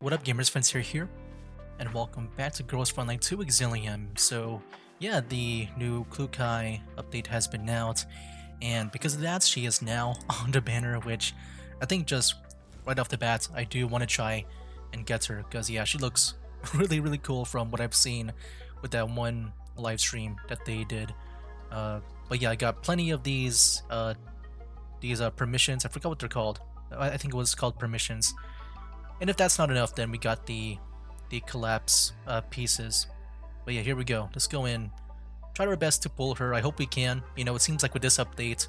What up, gamers? Friends here, and welcome back to Girls Frontline 2 Exilium. So, yeah, the new Klukai update has been out, and because of that, she is now on the banner, which I think just right off the bat, I do want to try and get her, because yeah, she looks really cool from what I've seen with that one live stream that they did. But yeah, I got plenty of these permissions. I forgot what they're called. I think it was called permissions. And if that's not enough, then we got the collapse pieces. But yeah, here we go. Let's go in. Try our best to pull her. I hope we can. You know, it seems like with this update,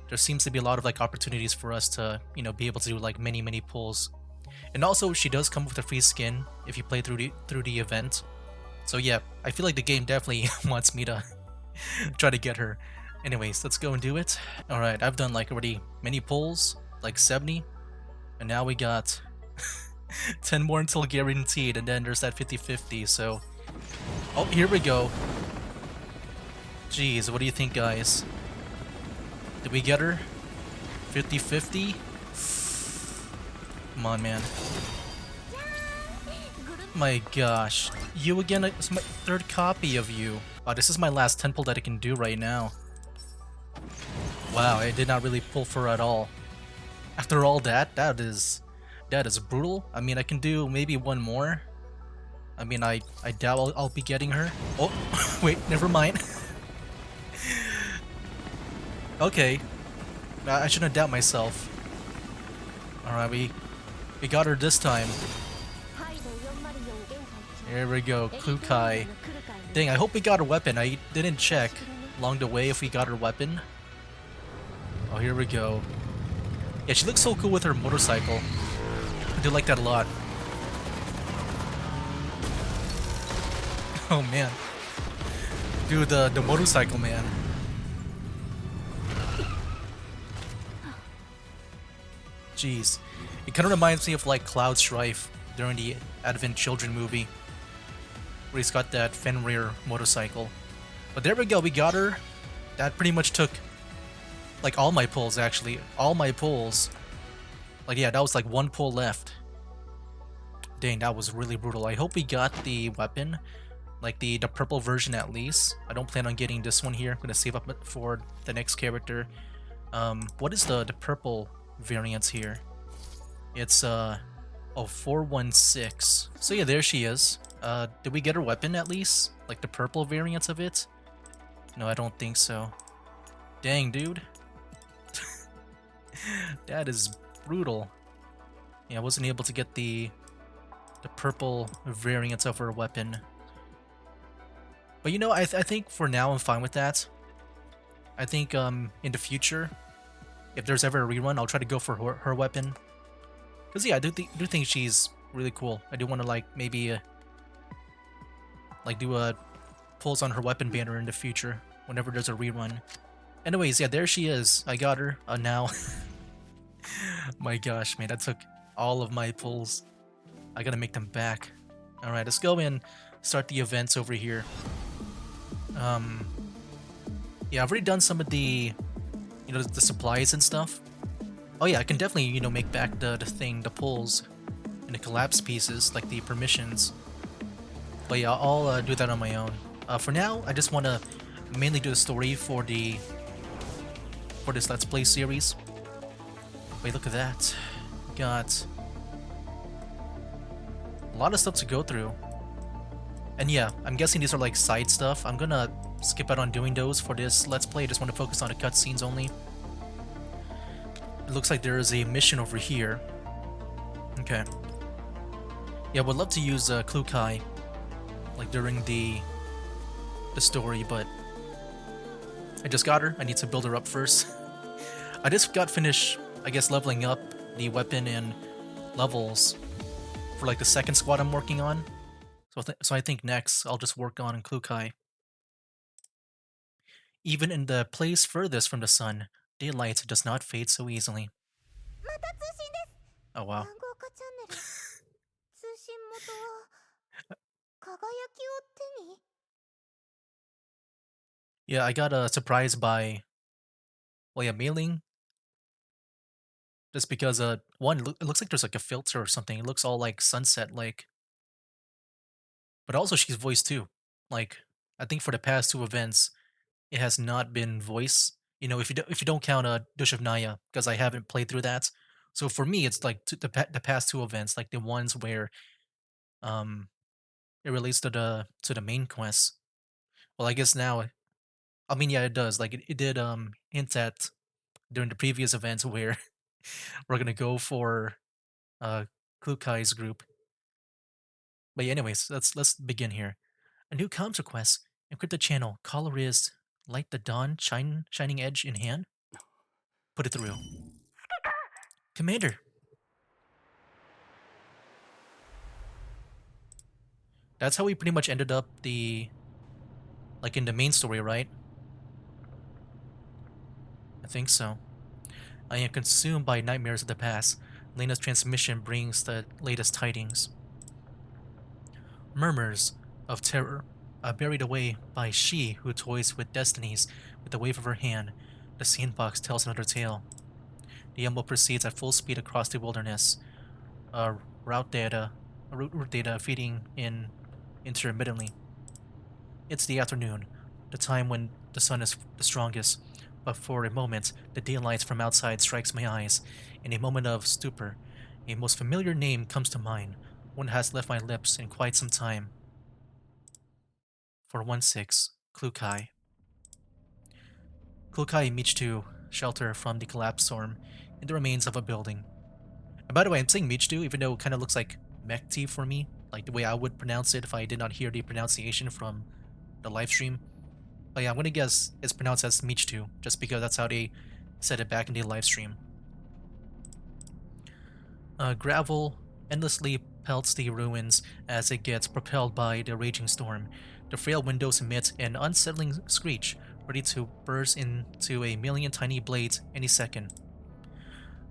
there seems to be a lot of like opportunities for us to, be able to do like many pulls. And also, she does come with a free skin if you play through the event. So yeah, I feel like the game definitely wants me to try to get her. Anyways, let's go and do it. All right, I've done like already many pulls, like 70, and now we got 10 more until guaranteed, and then there's that 50-50, so... Oh, here we go. Jeez, what do you think, guys? Did we get her? 50-50? Come on, man. My gosh. You again? It's my third copy of you. Wow, this is my last 10 pull that I can do right now. Wow, I did not really pull for her at all. After all that, that is brutal. I mean, I can do maybe one more. I mean, I doubt I'll be getting her. Oh, wait, never mind. Okay, I shouldn't doubt myself. Alright, we got her this time. Here we go, Klukai. Dang, I hope we got her weapon. I didn't check along the way if we got her weapon. Oh, here we go. Yeah, she looks so cool with her motorcycle. I do like that a lot. Oh man. Dude, the motorcycle man. Jeez. It kind of reminds me of like Cloud Strife during the Advent Children movie, where he's got that Fenrir motorcycle. But there we go, we got her. That pretty much took like all my pulls, actually. All my pulls. Like yeah, that was like one pull left. Dang, that was really brutal. I hope we got the weapon. Like the purple version at least. I don't plan on getting this one here. I'm gonna save up for the next character. What is the purple variant here? It's oh, 416. So yeah, there she is. Did we get her weapon at least? Like the purple variant of it? No, I don't think so. Dang, dude. That is brutal. Yeah, I wasn't able to get the purple variant of her weapon. But you know, I think for now I'm fine with that. I think in the future, if there's ever a rerun, I'll try to go for her weapon. Cause yeah, I do think she's really cool. I do want to like maybe like do a pulls on her weapon banner in the future whenever there's a rerun. Anyways, yeah, there she is. I got her. Now. My gosh, man, that took all of my pulls. I gotta make them back. All right, let's go and start the events over here. Yeah, I've already done some of the, the supplies and stuff. Oh yeah, I can definitely, make back the pulls and the collapse pieces, like the permissions. But yeah, I'll do that on my own. For now, I just want to mainly do the story for this Let's Play series. Wait, look at that. Got a lot of stuff to go through. And yeah, I'm guessing these are like side stuff. I'm gonna skip out on doing those for this Let's Play. I just want to focus on the cutscenes only. It looks like there is a mission over here. Okay. Yeah, would love to use Klukai, like during the story, but I just got her. I need to build her up first. I just got finished, I guess, leveling up the weapon and levels for like the second squad I'm working on. So I think next I'll just work on Klukai. Even in the place furthest from the sun, daylight does not fade so easily. Oh wow. また通信です。暗号化チャンネル。通信元は輝きを手に。Yeah, I got surprised by, well, yeah, mailing Just because one, it looks like there's like a filter or something. It looks all like sunset like, but also she's voiced too. Like I think for the past two events, it has not been voice. You know, if you don't count Dush of Naya, because I haven't played through that. So for me, it's like the past two events, like the ones where um it relates to the main quest. Well, I guess now, I mean, yeah, it does. Like it did hint at during the previous events where we're gonna go for uh Klukai's group. But yeah, anyways, let's begin here. A new counter quest. Encrypt the channel. Caller is light the dawn, shining edge in hand. Put it through. Commander. That's how we pretty much ended up like in the main story, right? I think so. I am consumed by nightmares of the past. Lena's transmission brings the latest tidings. Murmurs of terror are buried away by she who toys with destinies with the wave of her hand. The sandbox tells another tale. The Yumbo proceeds at full speed across the wilderness. Uh, route data, route data feeding in intermittently. It's the afternoon, the time when the sun is the strongest, but for a moment the daylight from outside strikes my eyes. In a moment of stupor, a most familiar name comes to mind, one has left my lips in quite some time. 416, Klukai. Klukai Michtu shelter from the collapsed storm in the remains of a building. And by the way, I'm saying Michtu even though it kind of looks like Mekti for me, like the way I would pronounce it if I did not hear the pronunciation from the live stream. But yeah, I'm gonna guess it's pronounced as Michtu, just because that's how they said it back in the live stream. Gravel endlessly pelts the ruins as it gets propelled by the raging storm. The frail windows emit an unsettling screech, ready to burst into a million tiny blades any second.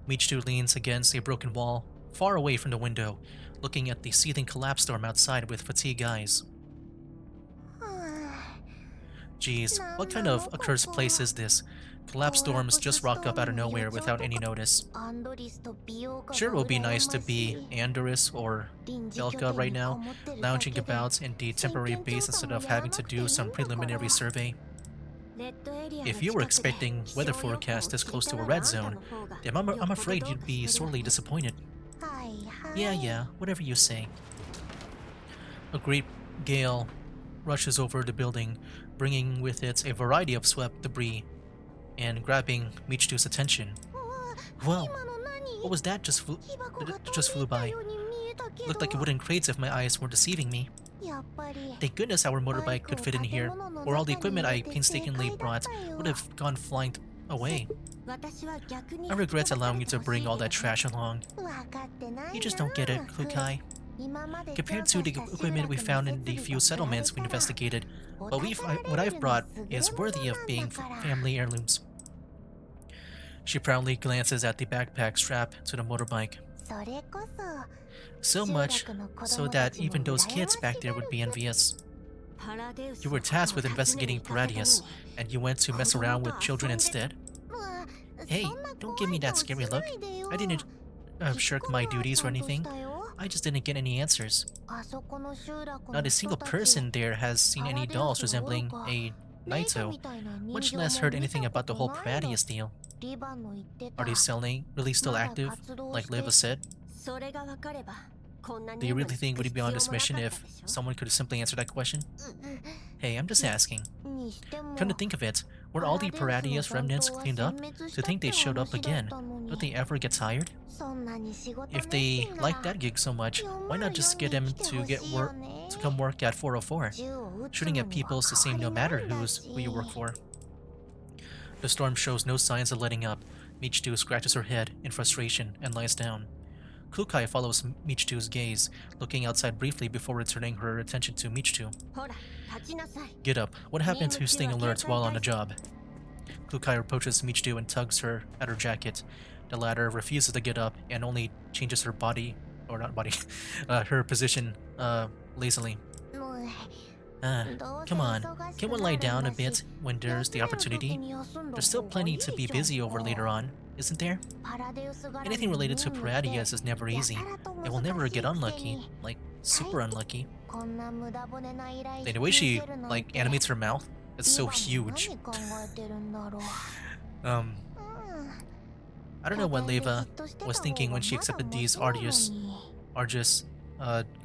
Michtu leans against a broken wall, far away from the window, looking at the seething collapse storm outside with fatigued eyes. Geez, what kind of accursed place is this? Collapse storms just rock up out of nowhere without any notice. Sure, it would be nice to be Andorus or Belka right now, lounging about in the temporary base instead of having to do some preliminary survey. If you were expecting weather forecast this close to a red zone, then I'm afraid you'd be sorely disappointed. Yeah, whatever you say. A great gale rushes over the building, bringing with it a variety of swept debris and grabbing Michitu's attention. Whoa, what was that just flew by? Looked like wooden crates if my eyes weren't deceiving me. Thank goodness our motorbike could fit in here, or all the equipment I painstakingly brought would have gone flying away. I regret allowing you to bring all that trash along. You just don't get it, Klukai. Compared to the equipment we found in the few settlements we investigated, what I've brought is worthy of being family heirlooms. She proudly glances at the backpack strapped to the motorbike. So much so that even those kids back there would be envious. You were tasked with investigating Paradius, and you went to mess around with children instead? Hey, don't give me that scary look. I didn't shirk my duties or anything. I just didn't get any answers. Not a single person there has seen any dolls resembling a Naito, much less heard anything about the whole Paradius deal. Are they really still active, like Leva said? Do you really think we'd be on this mission if someone could simply answer that question? Hey, I'm just asking. Come to think of it, were all the Paradius remnants cleaned up? To think they showed up again, don't they ever get tired? If they like that gig so much, why not just get them to come work at 404? Shooting at people's the same no matter who you work for. The storm shows no signs of letting up. Michitu scratches her head in frustration and lies down. Klukai follows Michitu's gaze, looking outside briefly before returning her attention to Michitu. Get up. What happened to staying alert while on the job? Klukai approaches Michitu and tugs her at her jacket. The latter refuses to get up and only changes her position, lazily. Come on. Can one lie down a bit when there's the opportunity? There's still plenty to be busy over later on, isn't there? Anything related to Paradias is never easy. It will never get unlucky, like super unlucky. The way she like animates her mouth, it's so huge. I don't know what Leva was thinking when she accepted these arduous,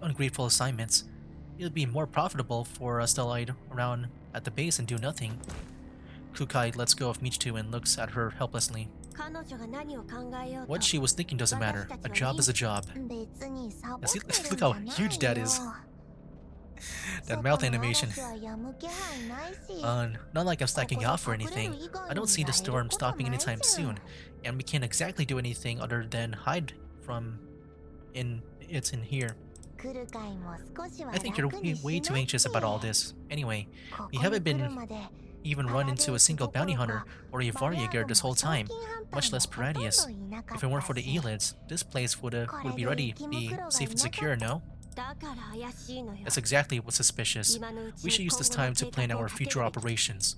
ungrateful assignments. It would be more profitable for us to lie around at the base and do nothing. Klukai lets go of Michitu and looks at her helplessly. What she was thinking doesn't matter. A job is a job. See, look how huge that is. That mouth animation. Not like I'm stacking off or anything. I don't see the storm stopping anytime soon, and we can't exactly do anything other than hide from it's in here. I think you're way too anxious about all this. Anyway, we haven't been even run into a single bounty hunter or a Varyager this whole time, much less Paradius. If it weren't for the Elids, this place would be ready, be safe and secure, no? That's exactly what's suspicious. We should use this time to plan our future operations.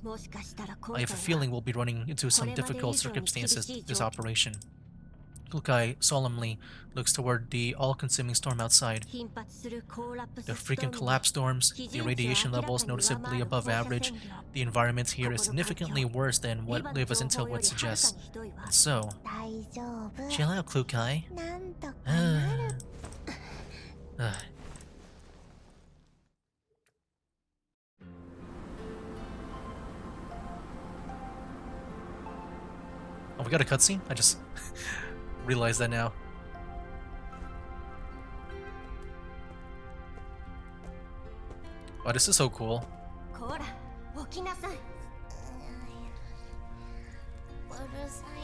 I have a feeling we'll be running into some difficult circumstances this operation. Klukai solemnly looks toward the all-consuming storm outside. The frequent collapse storms, the radiation levels noticeably above average, the environment here is significantly worse than what Leva's intel would suggest. And so, chill out, Klukai. Oh, we got a cutscene? I just realized that now. Oh, this is so cool.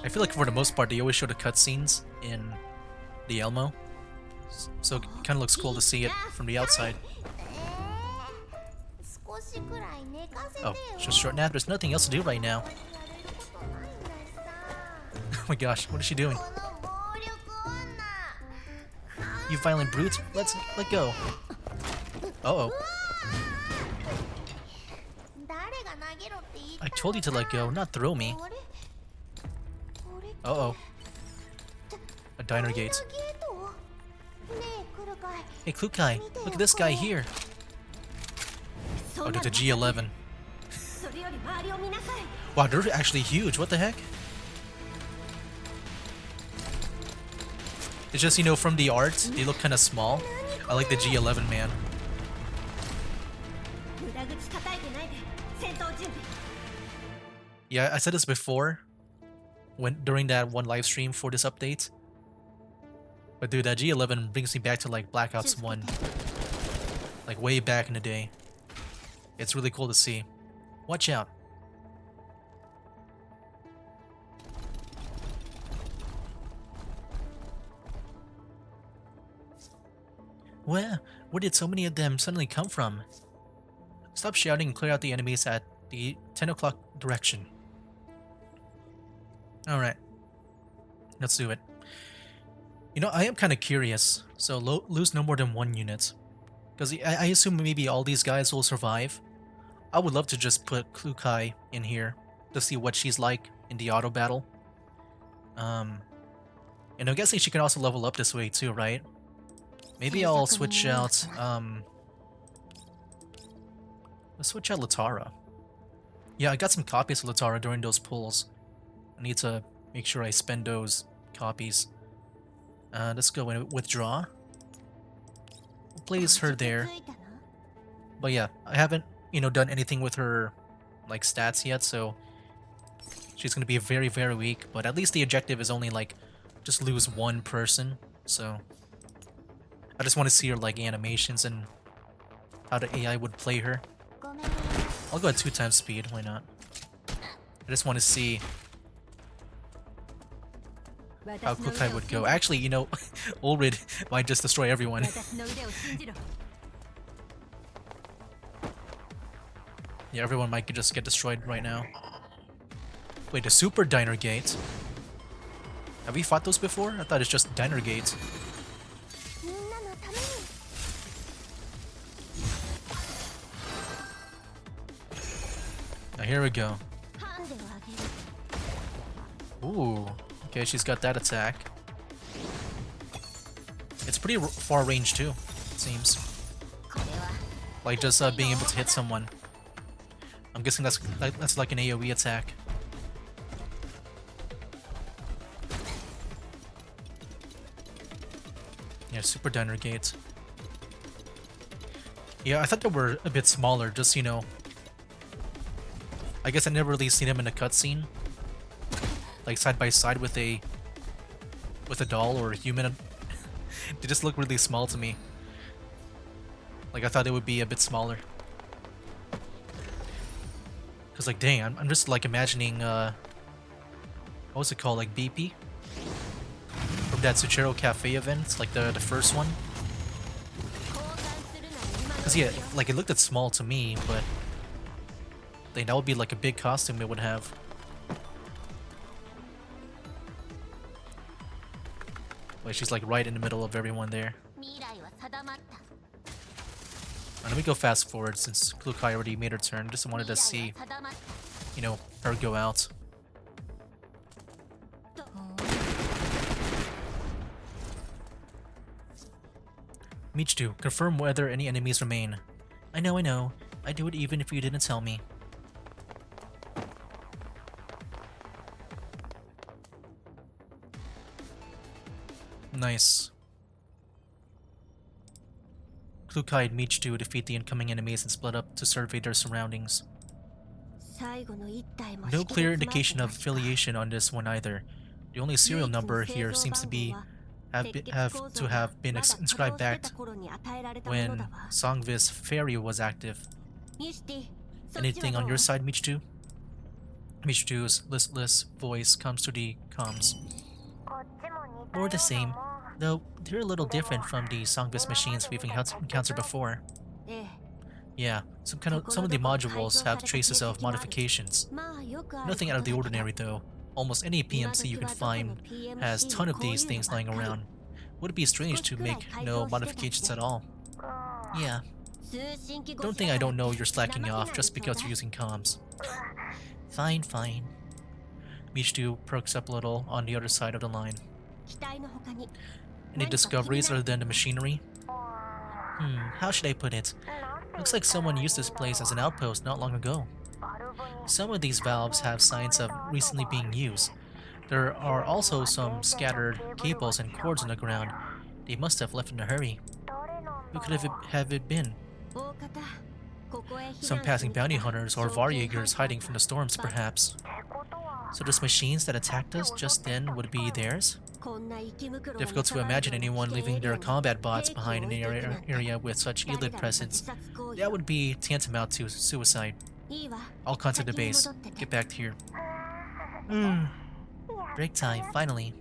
I feel like for the most part they always show the cutscenes in the Elmo, so it kind of looks cool to see it from the outside. Oh, just short nap. There's nothing else to do right now. Oh my gosh, what is she doing? You violent brute, let go. Uh-oh. I told you to let go, not throw me. Uh-oh. A diner gate. Hey Klukai, look at this guy here. Oh, there's a G11. Wow, they're actually huge, what the heck? It's just, you know, from the art, they look kind of small. I like the G11 man. Yeah, I said this before, during that one live stream for this update. But dude, that G11 brings me back to like Black Ops 1. Like way back in the day. It's really cool to see. Watch out. Where did so many of them suddenly come from? Stop shouting and clear out the enemies at the 10 o'clock direction. Alright. Let's do it. You know, I am kind of curious, so lose no more than 1 unit. Because I assume maybe all these guys will survive. I would love to just put Klukai in here to see what she's like in the auto battle. And I'm guessing she can also level up this way too, right? Maybe I'll switch out, let's switch out Latara. Yeah, I got some copies of Latara during those pulls. I need to make sure I spend those copies. Let's go and withdraw. We'll place her there. But yeah, I haven't, you know, done anything with her, like, stats yet, so she's gonna be very, very weak. But at least the objective is only, like, just lose 1 person, so I just want to see her, like, animations and how the AI would play her. I'll go at 2 times speed, why not? I just want to see how Klukai would go. Actually, you know, Ulrid might just destroy everyone. Yeah, everyone might just get destroyed right now. Wait, the Super Diner Gate? Have we fought those before? I thought it's just Diner Gate. here we go. Ooh. Okay, she's got that attack. It's pretty far range too, it seems. Like just being able to hit someone. I'm guessing that's like an AoE attack. Yeah, super diner gates. Yeah, I thought they were a bit smaller, just, you know. I guess I never really seen them in a cutscene. Like side by side with a doll or a human. They just look really small to me. Like I thought they would be a bit smaller. Cause like dang, I'm just like imagining what was it called? Like BP? From that Suchero Cafe event, like the first one. Cause yeah, like it looked small to me, but dang, that would be like a big costume it would have. Like she's like right in the middle of everyone there. Let me go fast forward since Klukai already made her turn. Just wanted to see, you know, her go out. Michitu, confirm whether any enemies remain. I know, I know. I'd do it even if you didn't tell me. Nice. Klukai and Michitu defeat the incoming enemies and split up to survey their surroundings. No clear indication of affiliation on this one either. The only serial number here seems to be have been inscribed back when Songvis Fairy was active. Anything on your side, Michitu? Michitu's listless voice comes to the comms. More the same, though they're a little different from the Songvis machines we've encountered before. Yeah, some of the modules have traces of modifications. Nothing out of the ordinary though. Almost any PMC you can find has a ton of these things lying around. Would it be strange to make no modifications at all? Yeah. Don't think I don't know you're slacking off just because you're using comms. Fine, fine. Michitu perks up a little on the other side of the line. Any discoveries other than the machinery? How should I put it? Looks like someone used this place as an outpost not long ago. Some of these valves have signs of recently being used. There are also some scattered cables and cords on the ground. They must have left in a hurry. Who could have it been? Some passing bounty hunters or Varjägers hiding from the storms, perhaps. So those machines that attacked us just then would be theirs? Difficult to imagine anyone leaving their combat bots behind in an area with such elite presence. That would be tantamount to suicide. I'll contact the base. Get back here. Break time, finally.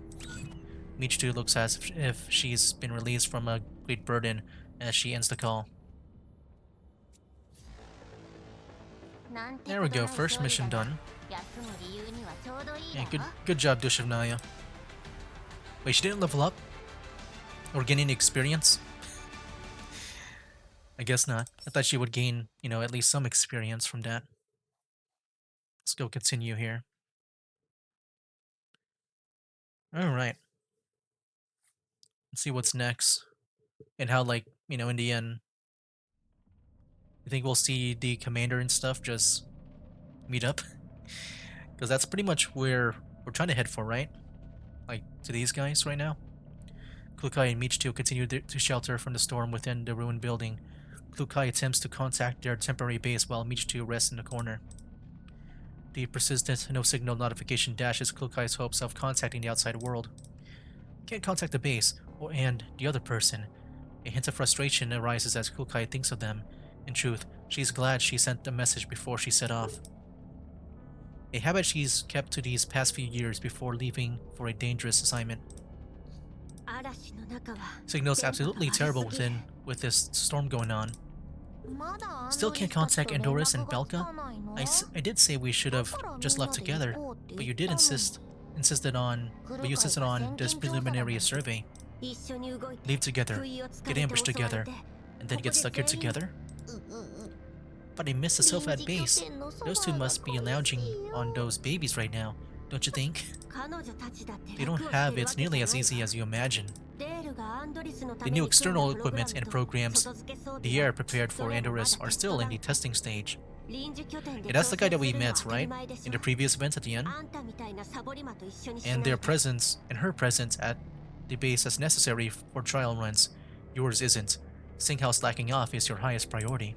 Michitu looks as if she's been released from a great burden as she ends the call. There we go, first mission done. Yeah, good job, Dushavnaya. Wait, she didn't level up? Or gain any experience? I guess not. I thought she would gain, you know, at least some experience from that. Let's go continue here. Alright. Let's see what's next. And how, like, you know, in the end, you think we'll see the commander and stuff just meet up? Because that's pretty much where we're trying to head for, right? Like, to these guys right now? Klukai and Michitu continue to shelter from the storm within the ruined building. Klukai attempts to contact their temporary base while Michitu rests in the corner. The persistent no-signal notification dashes Klukai's hopes of contacting the outside world. Can't contact the base, and the other person. A hint of frustration arises as Klukai thinks of them. In truth, she's glad she sent the message before she set off. A habit she's kept to these past few years before leaving for a dangerous assignment. Signal's absolutely terrible with this storm going on. Still can't contact Andoris and Belka? I did say we should have just left together, but you insisted on this preliminary survey. Leave together, get ambushed together, and then get stuck here together? But I missed the sofa 臨 at 時拠 base. 点のソフ Those two ァーが must be 恋 lounging しい on よ those babies right now, don't you think? 彼女たちだって They don't 楽をして have るわ it けじゃ nearly ない as わ easy as you imagine. デールがアンドリスのた The め new に組んだ external プログラ equipment ム and と programs 外付け装備 the は air prepared そ for れもまだ Andorus are テス still ト in 段 the 階 testing stage. 臨時拠点で And that's 調 the 整 guy that す we るのは met, 当たり right? 前でし In ょ the previous event at the end? あんたみたいなサボり魔と一緒にし And ない their と presence and her presence at the base is necessary for trial runs. Yours isn't. Seeing how slacking off is your highest priority.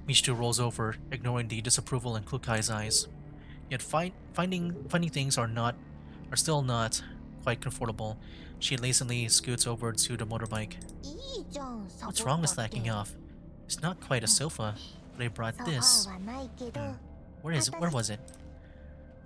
Michitu rolls over, ignoring the disapproval in Klukai's eyes. Yet finding things are still not quite comfortable. She lazily scoots over to the motorbike. いいじゃんサボ What's っ wrong た with って slacking off? It's not quite a sofa, but I brought ソファ this. ーはないけど Where was it?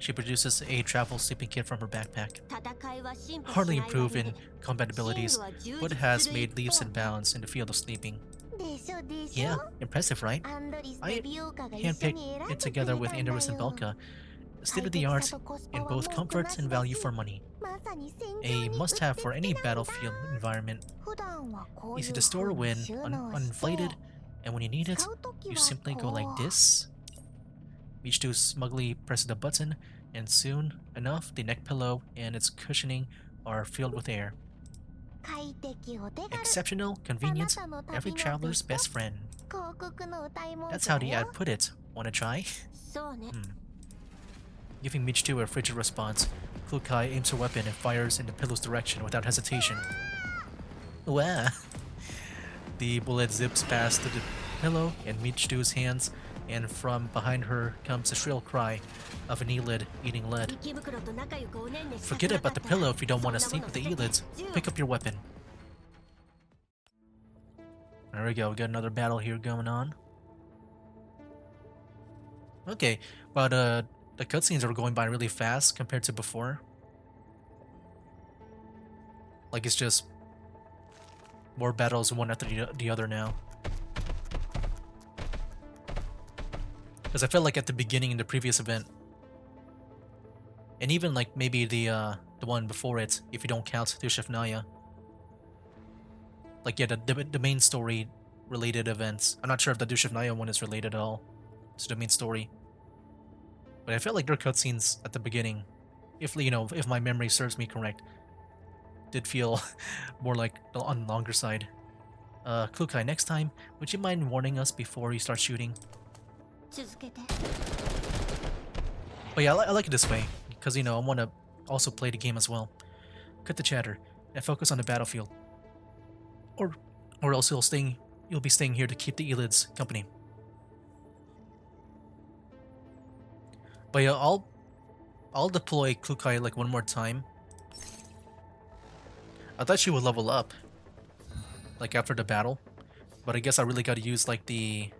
She produces a travel sleeping kit from her backpack. 戦いは進歩し Hardly ない improved 割 in に combat 進 abilities, 路は充 but 実 has する made 一 leaps 方 and bounds in the field of sleeping. でしょでし Yeah, ょ impressive, right? アンドリスと I 美容家が一緒 handpicked に選ん it でく together れ with たんだ Andorus and よ Belka, 快 state of 適 the さ art とコスパ in は both 文句な comfort し and だ value し for money. まさに戦場 A にうって must-have つ for け any なんだ battlefield environment. 普段はこういう Easy to 風 store に when 収納して uninflated, and when you need it, 使うとき you は simply go こ like う this. Michitu smugly presses the button, and soon enough, the neck pillow and its cushioning are filled with air. 快適お手軽 Exceptional, あな convenient, たの every 旅のベ traveler's スト best friend. 広告の歌い文句 That's だ how the よ ad put it. Wanna try? そうね Giving Michitu a frigid response, Klukai aims her weapon and fires in the pillow's direction without hesitation. Wah! The bullet zips past the pillow in Michitu's hands, and from behind her comes a shrill cry of an Elid eating lead. 池袋と仲良くおねんねしたく Forget なか about っ the たら pillow if you don't そん want な to も sleep の with the 捨てて Elids. 銃 Pick up your weapon. There we go, we got another battle here going on. Okay, but the cutscenes are going by really fast compared to before. Like it's just more battles one after the other now. Because I felt like at the beginning in the previous event, and even like maybe the one before it, if you don't count Naya. Like yeah, the main story related events. I'm not sure if the Naya one is related at all to the main story. But I felt like their cutscenes at the beginning, if if my memory serves me correct, did feel more like on the longer side. Klukai, next time, would you mind warning us before you start shooting? 続けて But yeah, I like it this way, because I want to also play the game as well. Cut the chatter and focus on the battlefield. Or else you'll be staying here to keep the Elids company. But yeah, I'll deploy Klukai like one more time. I thought she would level up, like after the battle, but I guess I really got to use like the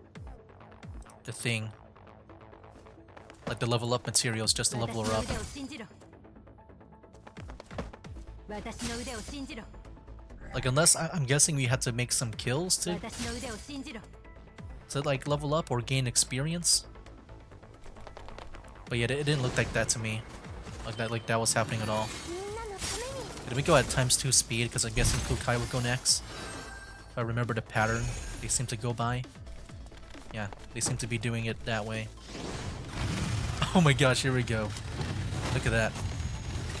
thing, like the level up materials just to level her up. 私の腕を信じろ私の腕を信じろ Like unless I'm guessing we had to make some kills to 私の腕を信じろ like level up or gain experience. But yeah, it didn't look like that to me. Like that was happening at all. みんなのために Did we go at ×2 speed? Because I'm guessing Klukai would go next. If I remember the pattern they seem to go by. Yeah, they seem to be doing it that way. Oh my gosh, here we go. Look at that.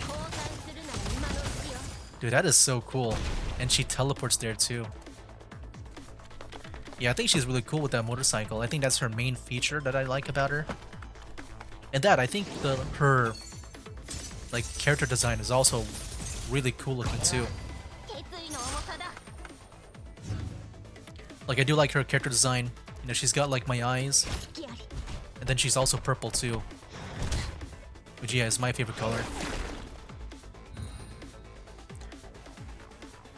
交代するなら今のうちよ Dude, that is so cool. And she teleports there too. Yeah, I think she's really cool with that motorcycle. I think that's her main feature that I like about her. And that, I think her like character design is also really cool looking too. 決意の重さだ Like I do like her character design. She's got like my eyes, 隙あり and then she's also purple too. Which yeah, is my favorite color.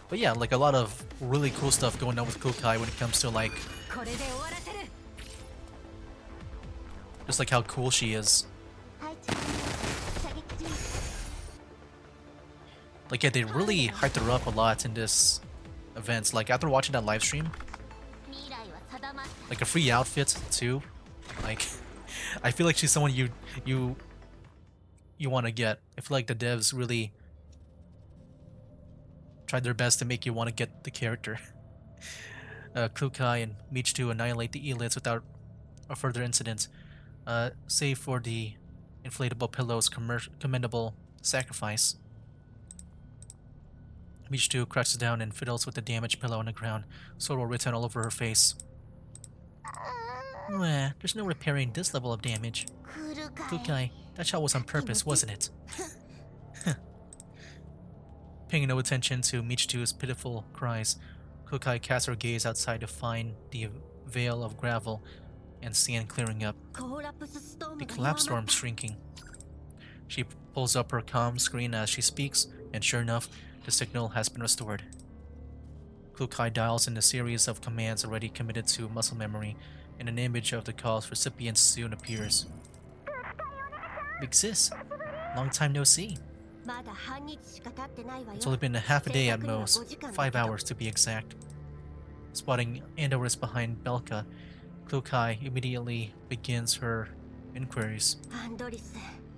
But yeah, like a lot of really cool stuff going on with Klukai when it comes to like これで終わらせる just like how cool she is. 配置射撃中 Like yeah, they really hyped her up a lot in this event. Like after watching that live stream, 未来は定まっ like a free outfit too. Like I feel like she's someone you want to get. I feel like the devs really tried their best to make you want to get the character. Klukai and Michitu annihilate the elites without a further incident, save for the inflatable pillow's commendable sacrifice. Michitu crouches down and fiddles with the damaged pillow on the ground, sorrow written all over her face. Meh, there's no repairing this level of damage. Klukai, that shot was on purpose, wasn't it? Paying no attention to Michitu's pitiful cries, Klukai casts her gaze outside to find the veil of gravel and sand clearing up, the collapse storm shrinking. She pulls up her comm screen as she speaks, and sure enough, the signal has been restored. Klukai dials in a series of commands already committed to muscle memory, and an image of the call's recipient soon appears. Big sis, long time no see. It's only been a half a day at most, 5 hours to be exact. Spotting Andorus behind Belka, Klukai immediately begins her inquiries.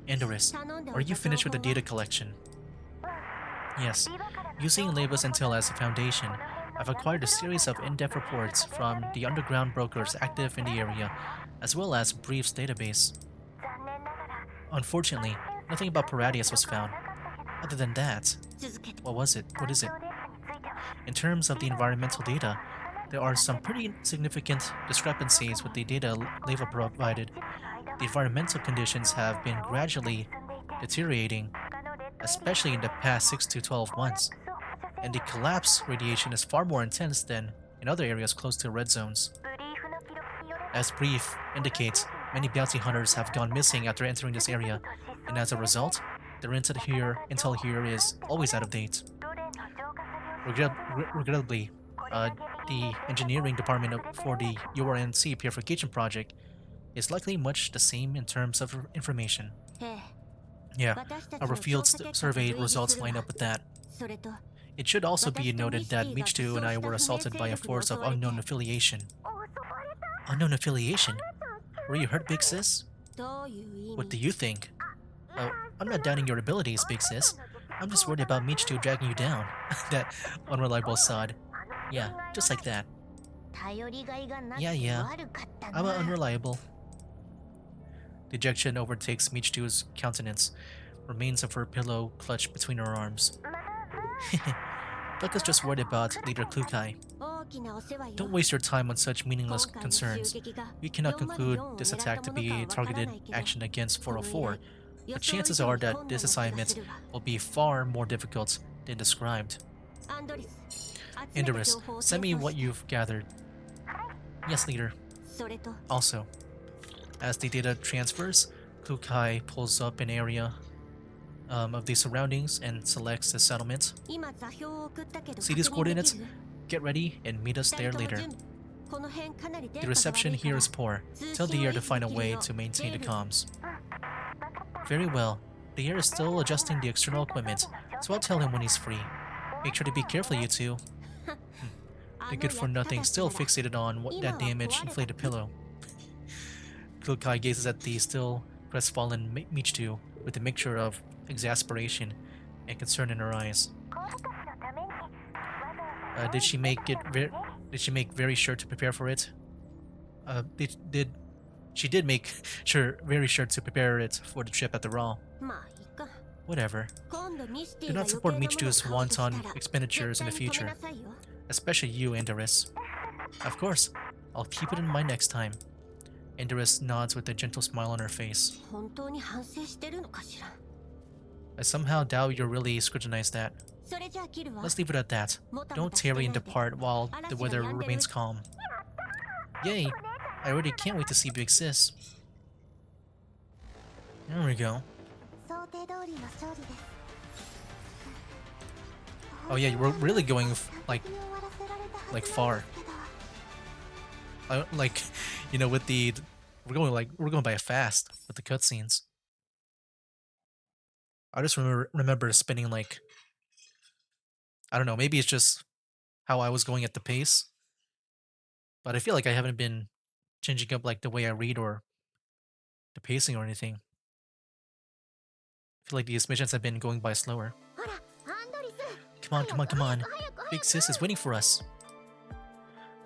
Andorus, are you finished with the data collection? Yes. Using Labus Intel as a foundation, I've acquired a series of in-depth reports from the underground brokers active in the area, as well as Brief's database. Unfortunately, nothing about Paradius was found. Other than that, what was it? What is it? In terms of the environmental data, there are some pretty significant discrepancies with the data Leva provided. The environmental conditions have been gradually deteriorating, especially in the past 6 to 12 months, and the collapse radiation is far more intense than in other areas close to red zones. As Brief indicates, many bounty hunters have gone missing after entering this area, and as a result, their intel here is always out of date. Regrettably, the engineering department for the URNC purification project is likely much the same in terms of information. Yeah, our field survey results line up with that. It should also be noted that Michitu and I were assaulted by a force of unknown affiliation. Unknown affiliation? Were you hurt, Big Sis? What do you think? Oh, I'm not doubting your abilities, Big Sis. I'm just worried about Michitu dragging you down. That unreliable sod. Yeah, just like that. Yeah. I'm unreliable. Dejection overtakes Michitu's countenance. Remains of her pillow clutched between her arms. Becca's just worried about Leader Klukai. Don't waste your time on such meaningless concerns. We cannot conclude this attack to be a targeted action against 404, but chances are that this assignment will be far more difficult than described. Andorus, send me what you've gathered. Yes, Leader. Also, as the data transfers, Klukai pulls up an area of the surroundings and selects the settlement. See these coordinates? Get ready and meet us there later. The reception here is poor. Tell the air to find a way to maintain the comms. Very well. The air is still adjusting the external equipment, so I'll tell him when he's free. Make sure to be careful, you two. The good-for-nothing still fixated on that damaged inflated pillow. Klukai gazes at the still crestfallen Michitu with a mixture of exasperation and concern in her eyes. Did she make very sure to prepare for it? She did make very sure to prepare it for the trip after all. Whatever. Do not support Michitu's wanton expenditures in the future. Especially you, Andorus. Of course, I'll keep it in mind next time. Andorus nods with a gentle smile on her face. I somehow doubt you'll really scrutinize that. Let's leave it at that. Don't tarry and depart while the weather remains calm. Yay! I already can't wait to see Big Sis. There we go. Oh yeah, we're really going like far. Like, you know, with the we're going by fast with the cutscenes. I just remember spending like, I don't know, maybe it's just how I was going at the pace, but I feel like I haven't been changing up like the way I read or the pacing or anything. I feel like these missions have been going by slower. Come on. Big Sis is waiting for us.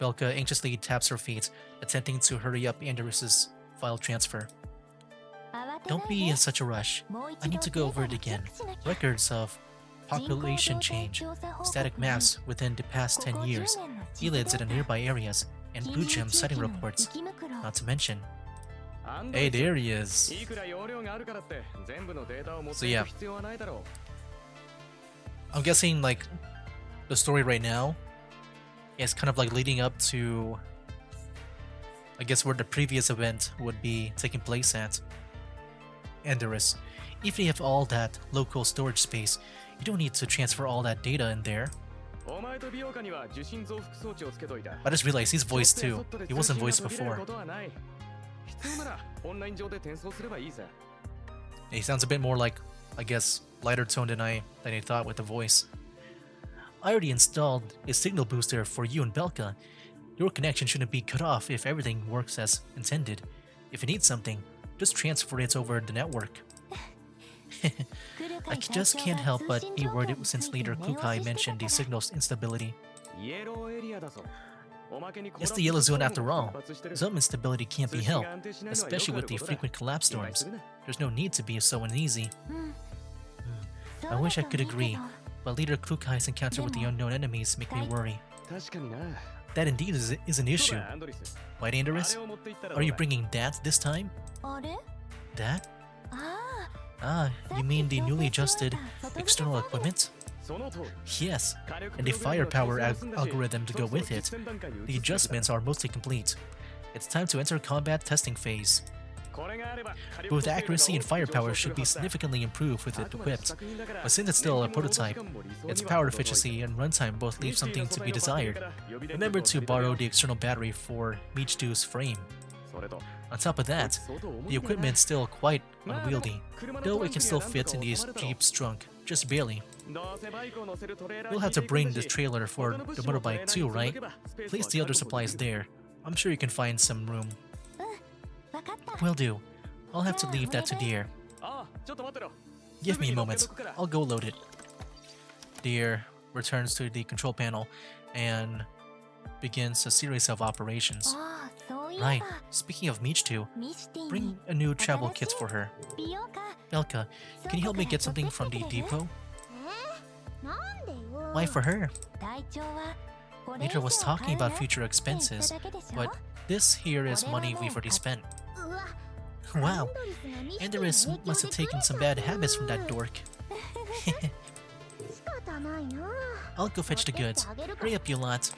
Belka anxiously taps her feet, attempting to hurry up Andrus's file transfer. Don't be in such a rush. I need to go over it again. Records of population change, static mass within the past 10 years, elids in the nearby areas, and Bujim sighting reports, not to mention. Hey, there he is. So yeah, I'm guessing like the story right now is kind of like leading up to, I guess, where the previous event would be taking place at. Andorus, even if you have all that local storage space, you don't need to transfer all that data in there. I just realized he's voiced too. He wasn't voiced before. He sounds a bit more like, I guess, lighter tone than I thought with the voice. I already installed a signal booster for you and Belka. Your connection shouldn't be cut off if everything works as intended. If you need something, just transfer it over the network. I just can't help but be worried since leader Klukai mentioned the signal's instability. It's the yellow zone after all. Some instability can't be helped, especially with the frequent collapse storms. There's no need to be so uneasy. I wish I could agree, but leader Klukai's encounter with the unknown enemies make me worry. That indeed is an issue. Right, Andorus? Are you bringing that this time? That? Ah, you mean the newly adjusted external equipment? Yes, and the firepower algorithm to go with it. The adjustments are mostly complete. It's time to enter combat testing phase. Both accuracy and firepower should be significantly improved with it equipped, but since it's still a prototype, its power efficiency and runtime both leave something to be desired. Remember to borrow the external battery for Michitu's frame. On top of that, the equipment's still quite unwieldy, though it can still fit in the Jeep's trunk, just barely. We'll have to bring the trailer for the motorbike too, right? Place the other supplies there. I'm sure you can find some room. Will do. I'll have to leave that to Deer. Give me a moment. I'll go load it. Deer returns to the control panel and begins a series of operations. Right, speaking of Michitu, bring a new travel kit for her. Belka, can you help me get something from the depot? Why for her? Leader was talking about future expenses, but this here is money we've already spent. Wow, Andorus must have taken some bad habits from that dork. I'll go fetch the goods. Hurry up, you lot.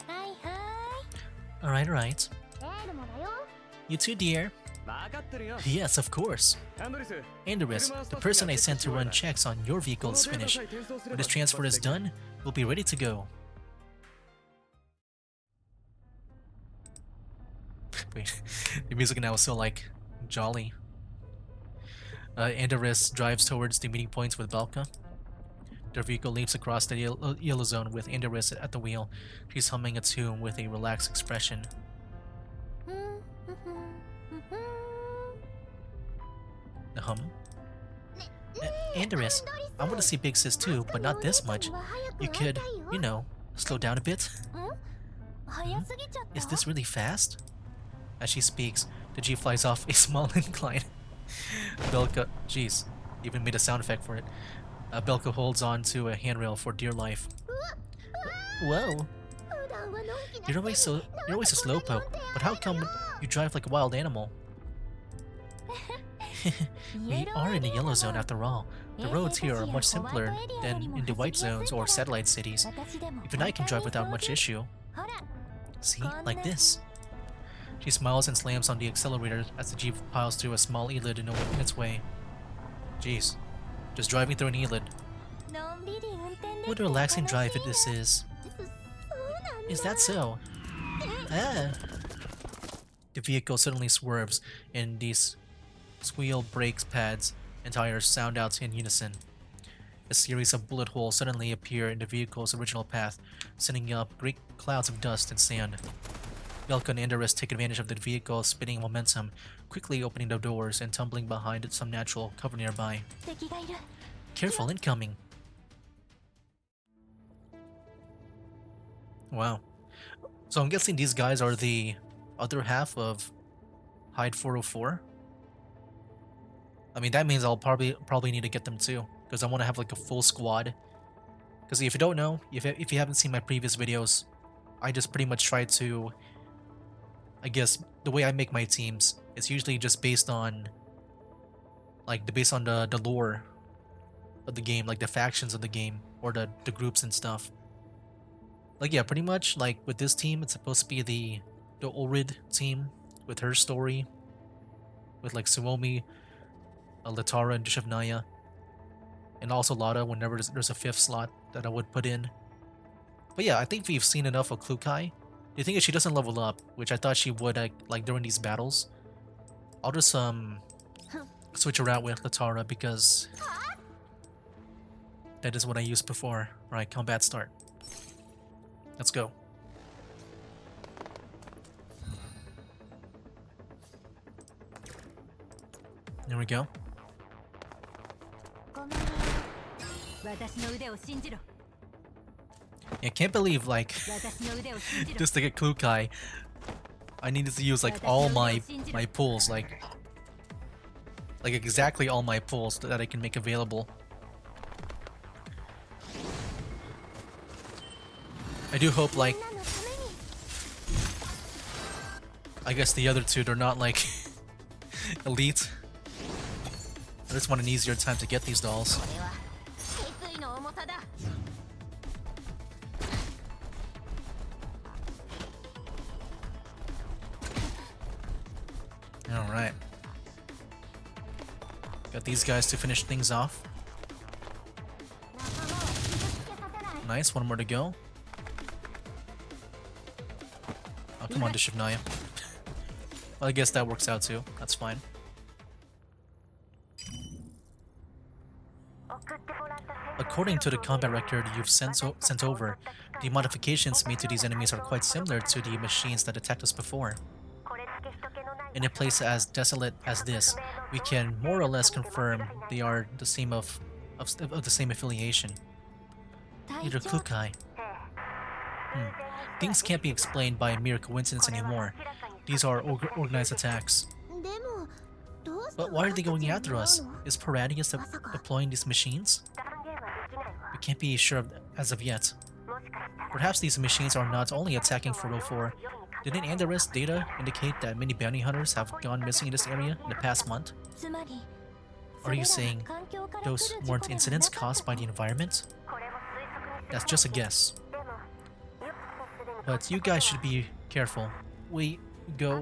Alright. You too, dear. Yes, of course. Andorus, the person I sent to run checks on your vehicle is finished. When this transfer is done, we'll be ready to go. Wait, the music now is so like jolly. Andorus drives towards the meeting points with Belka. Their vehicle leaps across the yellow zone with Andorus at the wheel. She's humming a tune with a relaxed expression. The hum? Andorus, I want to see Big Sis too, but not this much. You could, you know, slow down a bit. Is this really fast? As she speaks, the Jeep flies off a small incline. Belka, jeez, even made a sound effect for it. Belka holds on to a handrail for dear life. Whoa! You're always a slowpoke, but how come you drive like a wild animal? We are in the yellow zone after all. The roads here are much simpler than in the white zones or satellite cities. Even I can drive without much issue. See, like this. She smiles and slams on the accelerator as the Jeep piles through a small elid in its way. Jeez, just driving through an elid. What a relaxing drive this is. Is that so? Ah! The vehicle suddenly swerves, and these squeal brakes pads and tires sound out in unison. A series of bullet holes suddenly appear in the vehicle's original path, sending up great clouds of dust and sand. Belka and Andorus take advantage of the vehicle's spinning momentum, quickly opening the doors and tumbling behind some natural cover nearby. Careful, incoming! Wow. So I'm guessing these guys are the other half of Hide 404. I mean, that means I'll probably need to get them too, because I want to have like a full squad. Because if you don't know, if you haven't seen my previous videos, I just pretty much try to, I guess, the way I make my teams, it's usually just based on, like, the lore of the game, like the factions of the game, or the groups and stuff. Like, yeah, pretty much, like, with this team, it's supposed to be the Orid team, with her story, with, like, Suomi, Latara, and Dushavnaya, and also Lada whenever there's a fifth slot that I would put in. But yeah, I think we've seen enough of Klukai. The thing is, she doesn't level up, which I thought she would, like during these battles. I'll just switch her out with Latara because that is what I used before. Right, combat start. Let's go. There we go. ごめんね。私の腕を信じろ Yeah, I can't believe, like, 私の腕を信じろ just to get Klukai, I needed to use like all my pulls, like exactly all my pulls that I can make available. I do hope, like, みんなのために I guess the other two, they're not like elite. I just want an easier time to get these dolls. これは決意の重さだ Alright. Got these guys to finish things off. 仲間を傷つけさせない Nice, one more to go. Oh, come on, Dushavnaya. Well, I guess that works out too. That's fine. 送ってもらった According to the combat record you've sent over, the modifications made to these enemies are quite similar to the machines that attacked us before. これだけ人気のない In a place as desolate as this, we can more or less confirm they are the same of the same affiliation. 隊 Either 長 Klukai. Things can't be explained by mere coincidence anymore. These are organized attacks. でもどうして But why are they going after us? 私たちに会うの Is Paradius deploying these machines? 断言はできないわ We can't be sure as of yet. もしかしたら Perhaps these machines are not only attacking 404. Didn't Andorra's data indicate that many bounty hunters have gone missing in this area in the past month? つまり Are you それら saying が環境から those 来る事 weren't 故では incidents なかった caused by the environment? これも推測に That's just a guess. でもよくすでに But you guys should be careful. We go.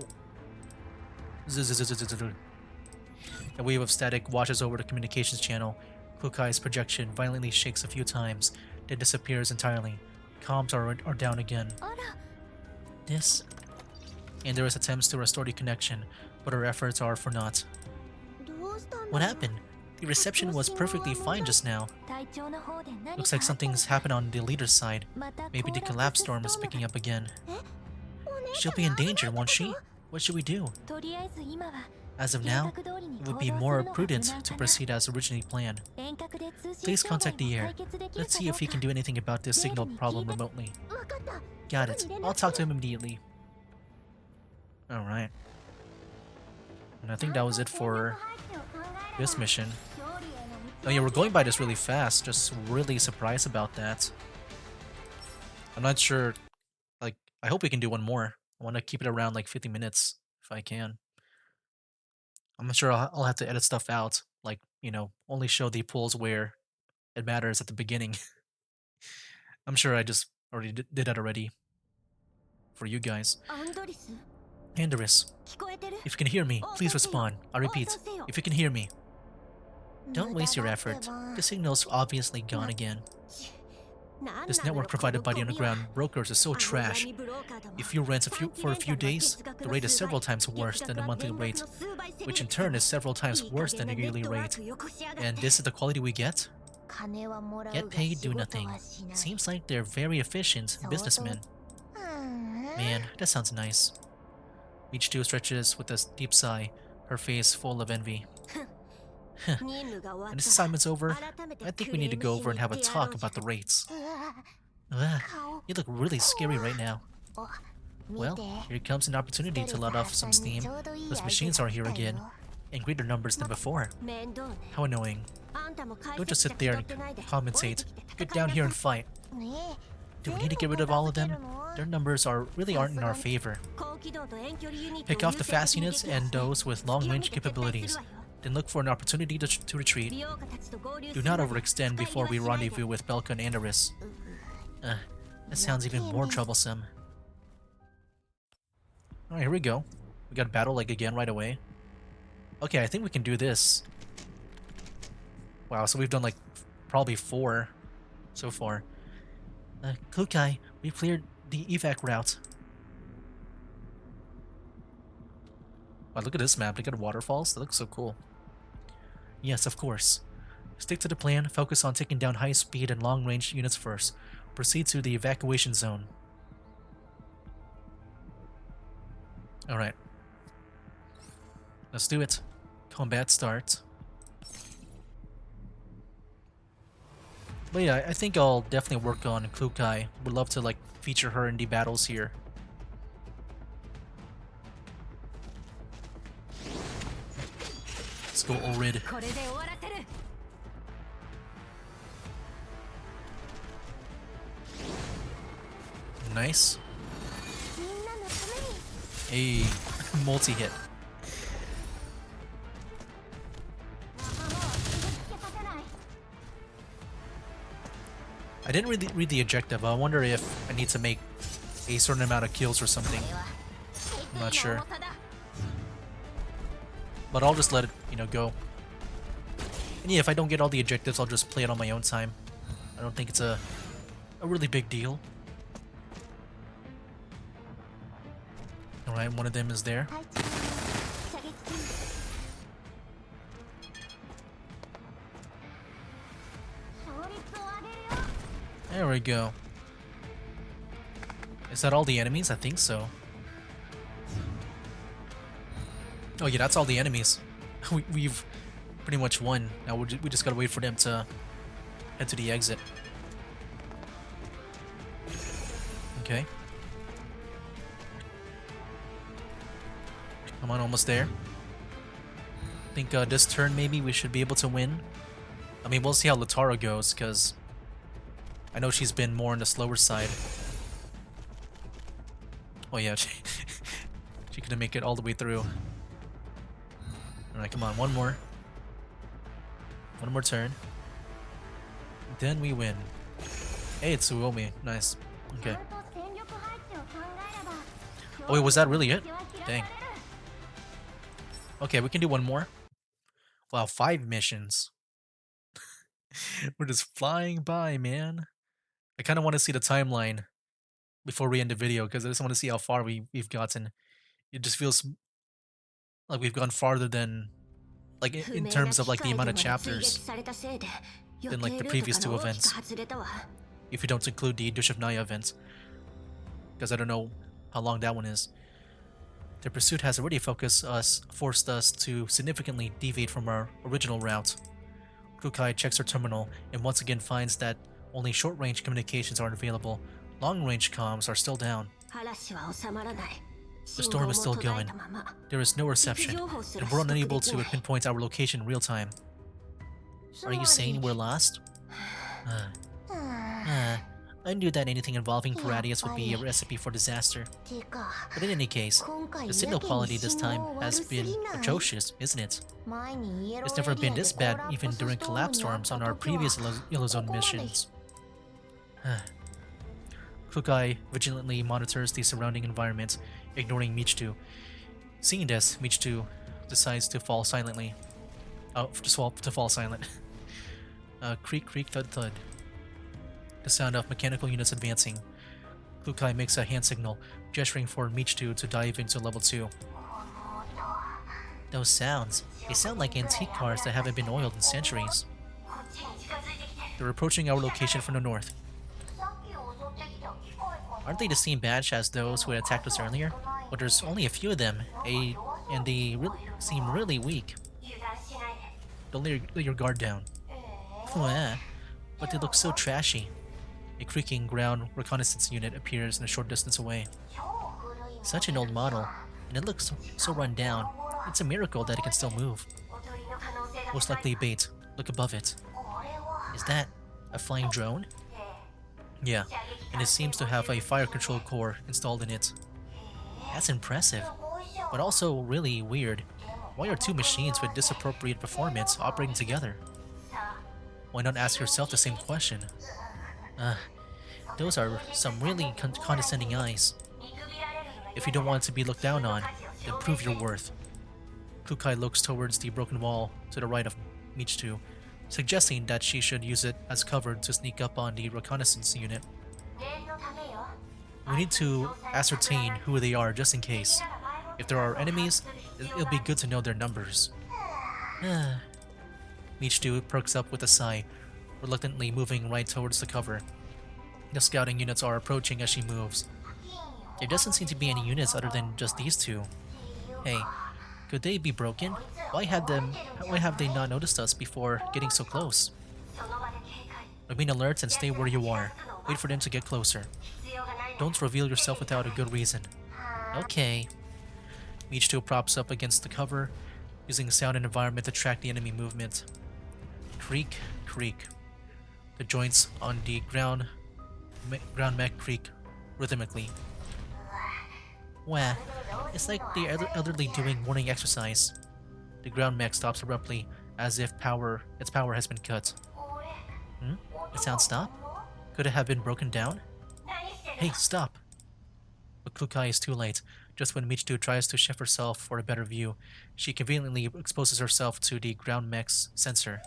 A wave of static washes over the communications channel. Klukai's projection violently shakes a few times, then disappears entirely. Comms are down again. あら This. Andorra's attempts to restore the connection, but her efforts are for naught. どうしたんだ What happened? The reception was perfectly fine just now. 隊長の方で何 Looks like かあったの something's happened on the leader's side. また Maybe the コー collapse ラ storm ス is ストーム picking up again. お姉 She'll さん be in 危ない danger, って won't she? こと What should we do? とりあえず今は As of 計 now, 画通りに it 行 would 動 be する more のが無 prudent 難 to かな proceed as originally planned. 遠隔で通信 Please 障 contact 害 the も air. 解決できる Let's か see ど if う he か can do anything about this signal problem remotely. わかった Got it. I'll talk to him immediately. Alright. And I think that was it for this mission. Oh yeah, we're going by this really fast. Just really surprised about that. I'm not sure. Like, I hope we can do one more. I want to keep it around like 50 minutes if I can. I'm not sure I'll have to edit stuff out. Like, you know, only show the pulls where it matters at the beginning. I'm sure I just already did that already. For you guys. アンドリス Andorus, 聞こえてる if you can hear me, please respond. I repeat, if you can hear me. Don't waste your effort. The signal's obviously gone again. This network provided by the underground brokers is so trash. If you rent for a few days, the rate is several times worse than the monthly rate, which in turn is several times worse than the yearly rate. And this is the quality we get? Get paid, do nothing. Seems like they're very efficient businessmen. Man, that sounds nice. Each two stretches with a deep sigh, her face full of envy. And this assignment's over, I think we need to go over and have a talk about the rates. Ugh, you look really scary right now. Well, here comes an opportunity to let off some steam. Those machines are here again, in greater numbers than before. 面倒ね How annoying. あんたも解 Don't just 説 sit 者 there 気 and 取ってないで commentate. 降りてき Get て戦い down な here さ and い fight. ね Do we need to get rid of all of them? Their numbers really aren't in our favor. 高機動と遠距離ユニットを Pick off the 優先 fast 的に units 撃破 and して those with 隙を見 long-range て撤退する capabilities. わよ Then look for an opportunity to retreat. 美容家たちと合流す Do る not まで overextend 深 before 入り we はしないで rendezvous with Belka and Andaris. That sounds even more troublesome. Alright, here we go. We got battle like again right away. Okay, I think we can do this. Wow, so we've done like probably 4 so far. Klukai, we cleared the evac route. Wow, look at this map. Look at waterfalls. That looks so cool. Yes, of course. Stick to the plan. Focus on taking down high-speed and long-range units first. Proceed to the evacuation zone. Alright. Let's do it. Combat starts. But yeah, I think I'll definitely work on Klukai. Would love to like feature her in the battles here. Let's go Orid. これで終わらせる Nice. みんなのために A multi-hit. 仲間は傷つけさせない I didn't really read the objective. I wonder if I need to make a certain amount of kills or something. これは I'm not 決意 sure. の重さだ But I'll just let it, go. And yeah, if I don't get all the objectives, I'll just play it on my own time. I don't think it's a really big deal. Alright, one of them is there. 配置射撃中 勝率を上げるよ There we go. Is that all the enemies? I think so. Oh yeah, that's all the enemies. We've pretty much won. Now we just gotta wait for them to head to the exit. Okay. Come on, almost there. I think this turn maybe we should be able to win. I mean, we'll see how Latara goes, because I know she's been more on the slower side. Oh yeah, she couldn't make it all the way through. Alright, come on, one more. One more turn. Then we win. Hey, it's Suomi. Nice. Okay. ちゃんと戦力配置を考えれば Oh wait, was that really it? 勝利は開か Dang. れる Okay, we can do one more. Wow, 5 missions. We're just flying by, man. I kind of want to see the timeline before we end the video, because I just want to see how far we've gotten. It just feels like we've gone farther than, like in terms of like the amount of chapters, 追撃されたせいで than 予 like the 定ルー previous ト two から大き events. く外れたわ If you don't include the Dush of Naya events, because I don't know how long that one is. The pursuit has already forced us to significantly deviate from our original route. Klukai checks her terminal and once again finds that only short-range communications are available. Long-range comms are still down. 嵐は収まらない The storm is still 信号も途絶 going. えたまま There is no 位置 reception, 情報すら and we're 取得 unable でき to ない pinpoint our location in real time. Are you saying we're lost? I knew that anything involving Paradius would be a recipe for disaster. てか But in any case, 今回 the や signal けに quality this 信 time 号 has 悪す been ぎない atrocious, isn't it? 前にイエロ It's ー never エリ been アで this コラ bad プ even ス during ストーム collapse にあっ storms た on our 時は previous Yellow Zone ここまで missions. Klukai vigilantly monitors the surrounding environment, ignoring Michitu. Seeing this, Michitu decides to fall silently. Oh, to fall silent. Creak, creak, thud, thud. The sound of mechanical units advancing. Klukai makes a hand signal, gesturing for Michitu to dive into level 2. Those sounds, they sound like antique cars that haven't been oiled in centuries. They're approaching our location from the north. Aren't they the same batch as those who had attacked us earlier? But there's only a few of them, and they seem really weak. Don't let your guard down. But they look so trashy. A creaking ground reconnaissance unit appears in a short distance away. Such an old model, and it looks so run down. It's a miracle that it can still move. Most likely a bait. Look above it. Is that a flying drone? Yeah, and it seems to have a fire control core installed in it. That's impressive, but also really weird. Why are two machines with disappropriate performance operating together? Why not ask yourself the same question? Uh, those are some really condescending eyes. If you don't want to be looked down on, then prove your worth. Klukai looks towards the broken wall to the right of Michitu, suggesting that she should use it as cover to sneak up on the reconnaissance unit. We need to ascertain who they are just in case. If there are enemies, it'll be good to know their numbers. Michitu perks up with a sigh, reluctantly moving right towards the cover. The scouting units are approaching as she moves. There doesn't seem to be any units other than just these two. Hey, could they be broken? Why have they not noticed us before getting so close? Remain alert and stay where you are. Wait for them to get closer. Don't reveal yourself without a good reason. Okay. Michitu props up against the cover, using sound and environment to track the enemy movement. Creak, creak. The joints on the ground mech creak rhythmically. Wah, it's like the elderly doing morning exercise. The ground mech stops abruptly, as if its power has been cut. The sound stopped? Could it have been broken down? Hey, stop! But Klukai is too late. Just when Michitu tries to shift herself for a better view, she conveniently exposes herself to the ground mech's sensor.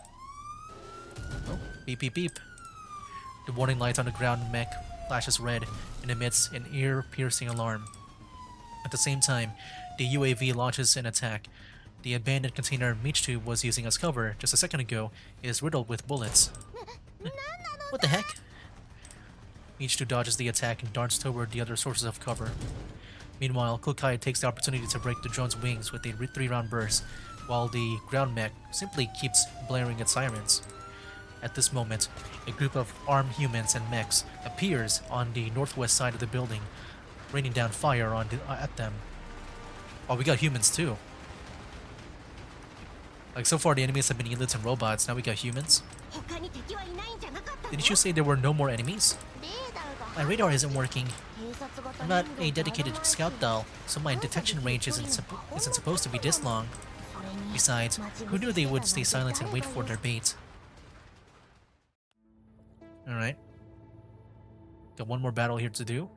Oh, beep beep beep. The warning light on the ground mech flashes red and emits an ear-piercing alarm. At the same time, the UAV launches an attack. The abandoned container Michitu was using as cover just a second ago is riddled with bullets. What the heck? Michitu dodges the attack and darts toward the other sources of cover. Meanwhile, Klukai takes the opportunity to break the drone's wings with a 3-round burst, while the ground mech simply keeps blaring its sirens. At this moment, a group of armed humans and mechs appears on the northwest side of the building, raining down fire at them. Oh, we got humans too. Like, so far the enemies have been elites and robots, now we got humans. Didn't you say there were no more enemies? My radar isn't working. I'm not a dedicated scout doll, so my detection range isn't supposed to be this long. Besides, who knew they would stay silent and wait for their bait? Alright. Got one more battle here to do.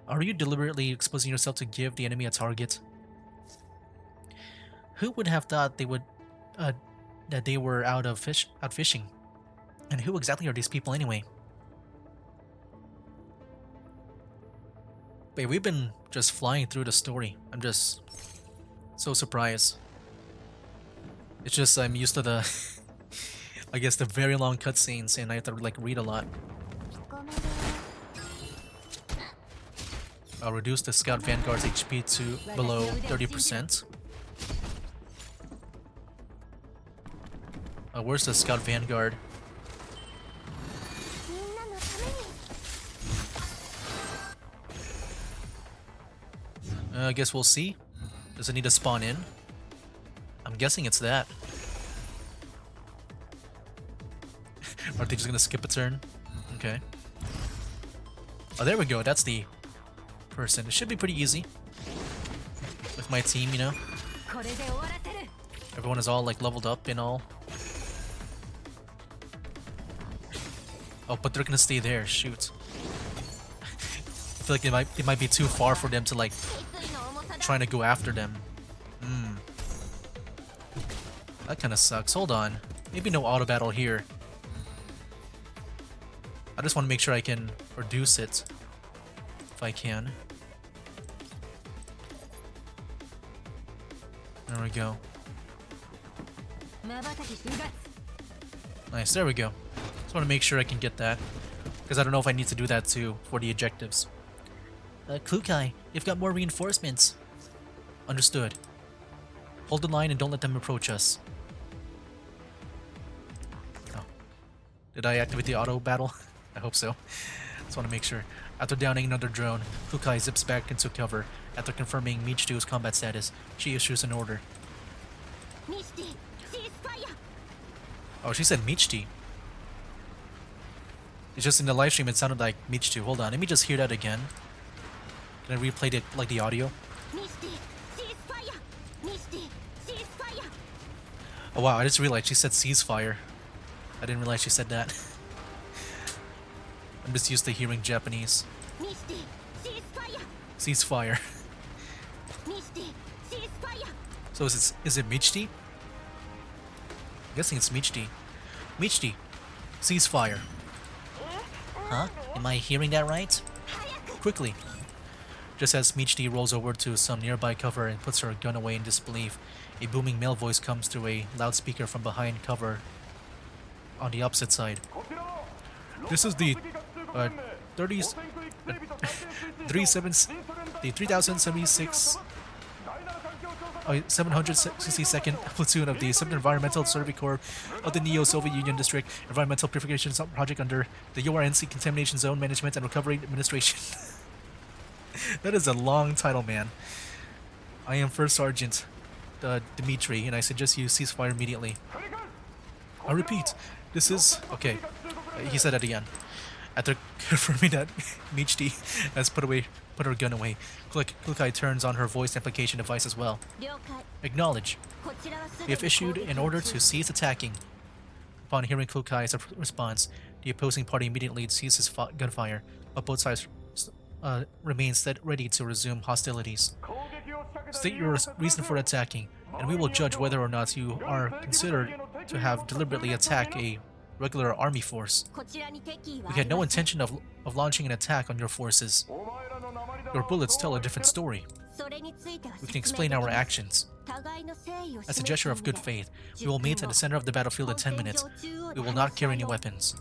Are you deliberately exposing yourself to give the enemy a target? Who would have thought they would that they were out fishing? And who exactly are these people anyway? Wait, we've been just flying through the story. I'm just so surprised. It's just I'm used to the I guess the very long cutscenes and I have to like read a lot. I'll reduce the Scout Vanguard's HP to below 30%. Where's the Scout Vanguard? I guess we'll see. Does it need to spawn in? I'm guessing it's that. Are they just gonna skip a turn? Okay. Oh, there we go. That's the person. It should be pretty easy. With my team, you know. Everyone is all like leveled up and all. Oh, but they're gonna stay there. Shoot. I feel like they might be too far for them to like trying to go after them. That kind of sucks. Hold on. Maybe no auto battle here. I just want to make sure I can reduce it if I can. There we go. Nice, there we go. Just want to make sure I can get that. Because I don't know if I need to do that too for the objectives. Klukai, you've got more reinforcements. Understood. Hold the line and don't let them approach us. Oh. Did I activate the auto battle? I hope so. Just want to make sure. After downing another drone, Klukai zips back into cover. After confirming Michitu's combat status, she issues an order. ミシティシーズファイア Oh, she said Michti. It's just in the live stream it sounded like Michitu. Hold on, let me just hear that again. Can I replay it like the audio? ミシティシーズファイアミシティシーズファイア Oh wow, I just realized she said ceasefire. I didn't realize she said that. I'm just used to hearing Japanese. ミシティシーズファイア Ceasefire. ミシティシーズファイア So is it Michti? I'm guessing it's Michti. Michti. Ceasefire. Huh? Am I hearing that right? Quickly. Just as Michti rolls over to some nearby cover and puts her gun away in disbelief, a booming male voice comes through a loudspeaker from behind cover on the opposite side. This is the 3076 762nd platoon of the 7th Environmental Survey Corps of the Neo-Soviet Union District Environmental Purification Project under the URNC Contamination Zone Management and Recovery Administration. That is a long title, man. I am First Sergeant Dmitry, and I suggest you ceasefire immediately. I repeat, this is... Okay, he said that again. After confirming that Michti has put her gun away, Klukai turns on her voice amplification device as well. 了解 Acknowledge. こちらはす We で have に issued 攻撃 an を order 中 to cease attacking. Upon hearing Klukai's response, the opposing party immediately ceases gunfire, but both sides remain ready to resume hostilities. State your reason for attacking, and we will judge whether or not you are considered to have deliberately attacked a regular army force. こちらに敵意は We あ had り no ません intention of launching an attack on your forces. Your bullets tell a different story. それについては We 説 can 明 explain でき our ます actions. 互いの誠意を As a 示 gesture す意 of 味 good で faith, we will meet at the center of the battlefield in 10 minutes. We will not carry any weapons.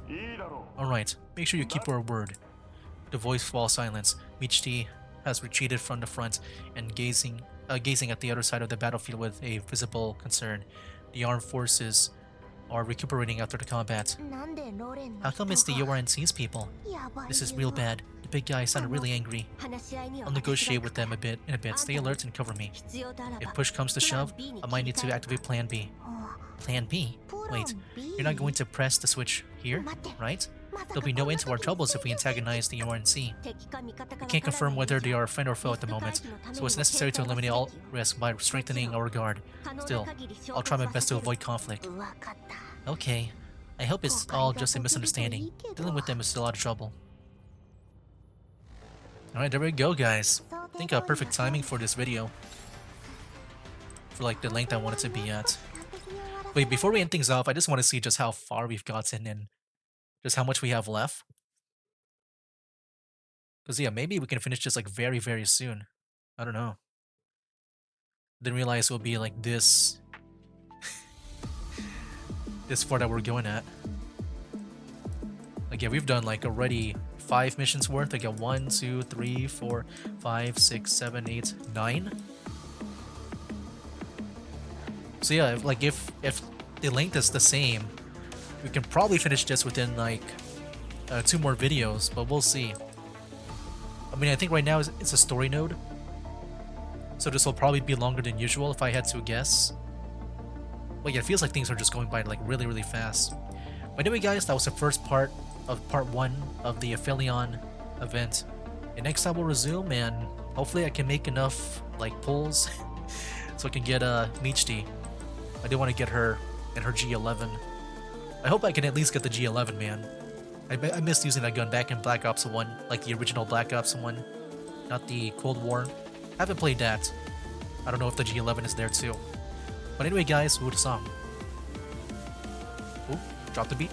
Alright, make sure you keep your word. The voice falls silence. Michti has retreated from the front and gazing at the other side of the battlefield with a visible concern. The armed forces are recuperating after the combat. なんでロレンの How come it's the 人が URNC's people? やばい This is よ real bad. The big guy sounded really angry. 話し合いには I'll 私が negotiate with them in a bit. Stay alert and cover me. 必要とあらば If push comes to プラン shove, B に I might need 切 to り替え activate Plan B. あ Plan B? プラン Wait, B you're not going to press the switch here, 待って right? まさか There'll be no こんな end to our 時に troubles if we antagonize the URNC. 敵か味方か We わ can't から confirm ない whether 以 they 上 are a friend or foe at the moment, so it's necessary to eliminate all risk by strengthening our guard. 可能な Still, 限り衝 I'll 突 try my は best to 避ける avoid conflict. わかった Okay. I hope it's all just a misunderstanding. Dealing with them is still a lot of trouble. Alright, there we go, guys. I think perfect timing for this video. For like the length I want it to be at. Wait, before we end things off, I just want to see just how far we've gotten and just how much we have left. Because yeah, maybe we can finish this like very, very soon. I don't know. Didn't realize it would be like this. This far that we're going at. Like yeah, we've done like already 5 missions worth. I got 1, 2, 3, 4, 5, 6, 7, 8, 9. So yeah, if the length is the same, we can probably finish this within like 2 more videos, but we'll see. I mean, I think right now it's a story node, so this will probably be longer than usual if I had to guess. But yeah, it feels like things are just going by like really, really fast. But anyway, guys, that was the first part of part 1 of the Exilium event. And next time we'll resume, and hopefully I can make enough like pulls so I can get Michti. I do want to get her and her G11. I hope I can at least get the G11, man. I missed using that gun back in Black Ops 1, like the original Black Ops 1, not the Cold War. I haven't played that. I don't know if the G11 is there too. But anyway, guys, who would have song? Oh, drop the beat.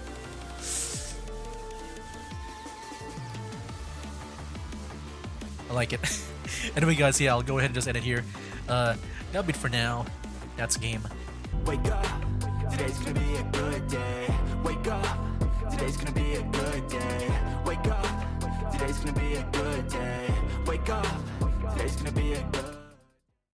I like it. Anyway, guys, yeah, I'll go ahead and just end it here. That'll be it for now. That's a game. Wake up, today's gonna be a good day.